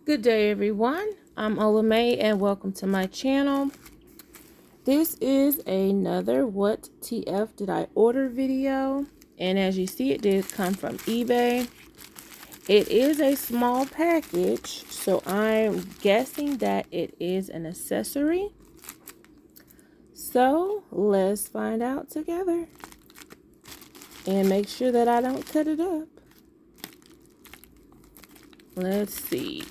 Good day, everyone. I'm OlaMaye and welcome to my channel. This is another What TF Did I Order video, and as you see, it did come from eBay. It is a small package, so I'm guessing that it is an accessory. So let's find out together and make sure that I don't cut it up. Let's see.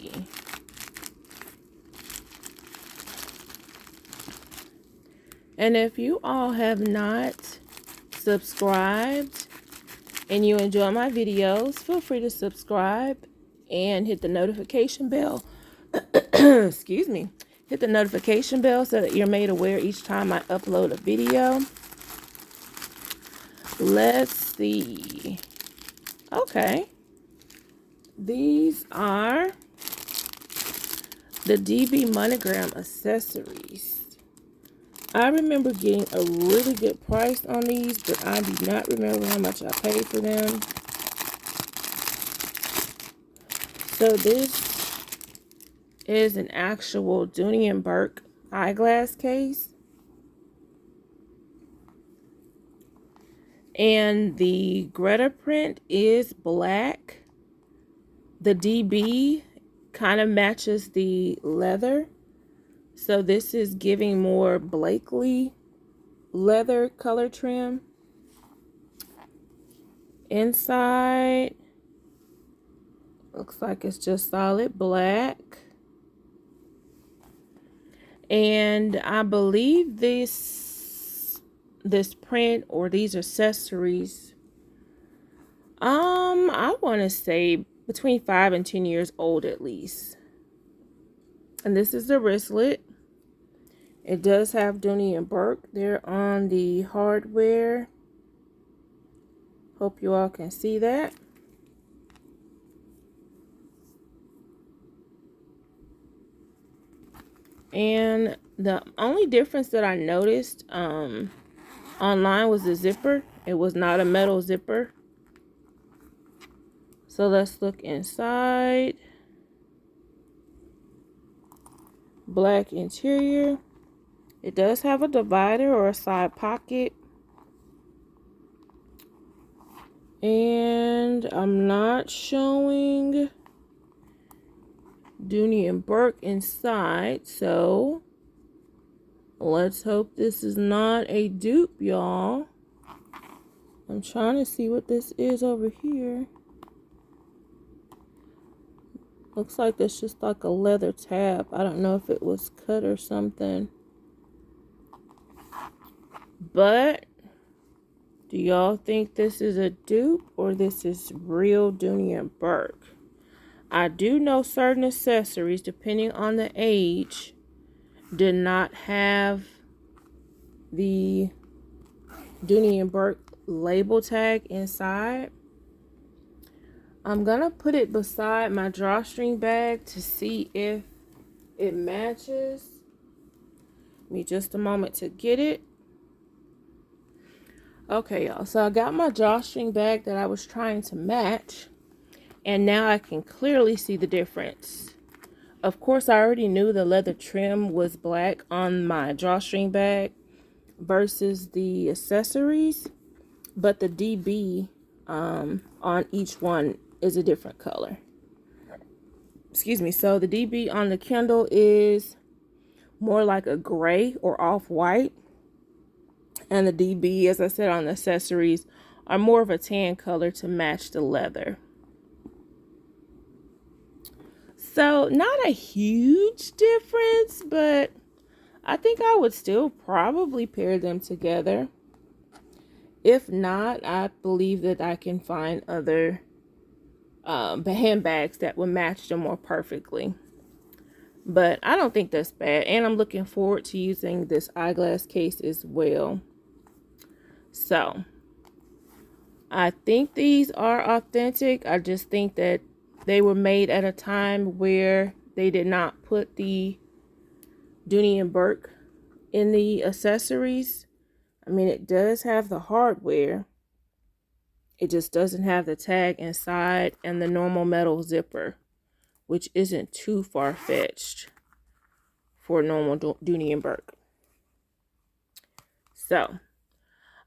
And if you all have not subscribed and you enjoy my videos, feel free to subscribe and hit the notification bell. Excuse me. Hit the notification bell so that you're made aware each time I upload a video. Let's see. Okay. These are the DB monogram accessories. I remember getting a really good price on these, but I do not remember how much I paid for them. So this is an actual Dooney Bourke eyeglass case. And the Greta print is black. The DB kind of matches the leather. So this is giving more Blakely leather color trim. Inside, looks like it's just solid black. And I believe this print or these accessories, I want to say between 5 and 10 years old at least. And this is the wristlet. It does have Dooney Bourke there on the hardware. Hope you all can see that. And the only difference that I noticed online was the zipper. It was not a metal zipper. So let's look inside. Black interior. It does have a divider or a side pocket. And I'm not showing Dooney Bourke inside, so let's hope this is not a dupe, y'all. I'm trying to see what this is over here. Looks like it's just like a leather tab. I don't know if it was cut or something. But do y'all think this is a dupe or this is real Dooney Bourke? I do know certain accessories, depending on the age, did not have the Dooney Bourke label tag inside. I'm gonna put it beside my drawstring bag to see if it matches. Give me just a moment to get it. Okay, y'all, so I got my drawstring bag that I was trying to match, and now I can clearly see the difference. Of course, I already knew the leather trim was black on my drawstring bag versus the accessories, but the DB on each one is a different color. Excuse me. So the DB on the Kendall is more like a gray or off-white, and the DB, as I said, on the accessories are more of a tan color to match the leather. So not a huge difference, but I think I would still probably pair them together. If not, I believe that I can find other handbags that would match them more perfectly. But I don't think that's bad. And I'm looking forward to using this eyeglass case as well. So I think these are authentic. I just think that they were made at a time where they did not put the Dooney Bourke in the accessories. I mean, it does have the hardware. It just doesn't have the tag inside and the normal metal zipper, which isn't too far-fetched for normal Dooney and Bourke. So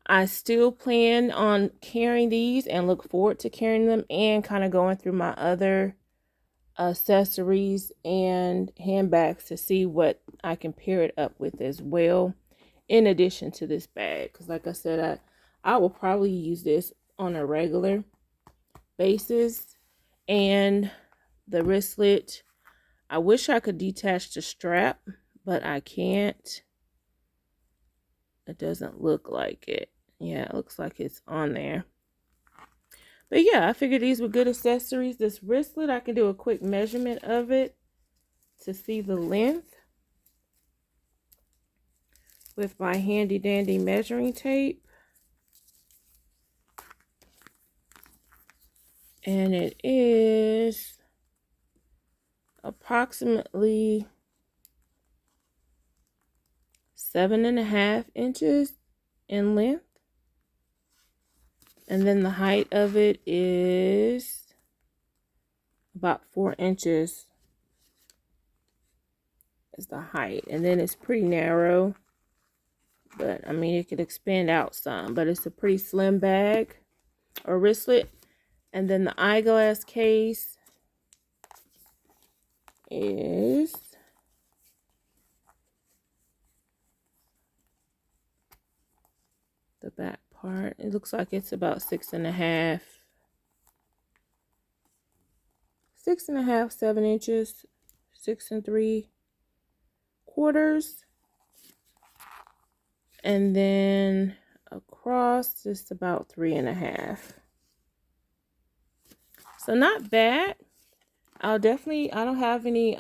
I still plan on carrying these and look forward to carrying them, and kind of going through my other accessories and handbags to see what I can pair it up with as well, in addition to this bag. Because like I said, I will probably use this on a regular basis. And the wristlet, I wish I could detach the strap, but I can't. It doesn't look like it. Yeah, it looks like it's on there. But yeah, I figured these were good accessories. This wristlet, I can do a quick measurement of it to see the length with my handy dandy measuring tape. And it is approximately 7.5 inches in length. And then the height of it is about 4 inches is the height. And then it's pretty narrow, but I mean, it could expand out some, but it's a pretty slim bag or wristlet. And then the eyeglass case is the back part. It looks like it's about 6.5, 7 inches, 6 3/4. And then across just about 3.5. So not bad. I don't have any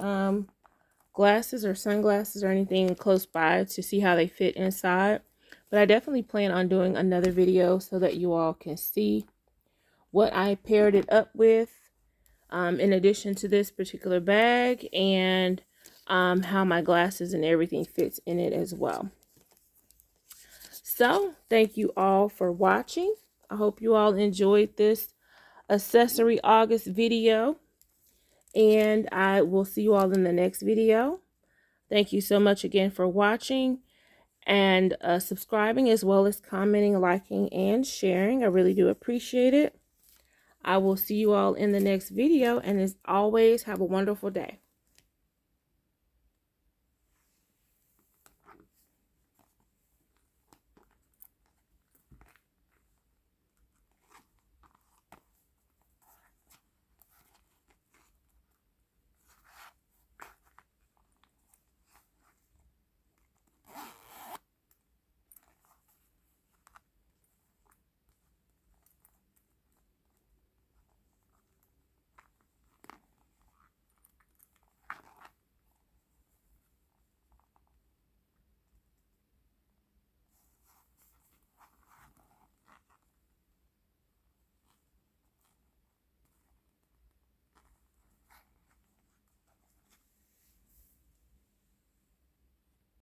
glasses or sunglasses or anything close by to see how they fit inside. But I definitely plan on doing another video so that you all can see what I paired it up with, in addition to this particular bag, and how my glasses and everything fits in it as well. So thank you all for watching. I hope you all enjoyed this accessory August video, and I will see you all in the next video. Thank you so much again for watching and subscribing, as well as commenting, liking, and sharing. I really do appreciate it. I will see you all in the next video, and as always, have a wonderful day.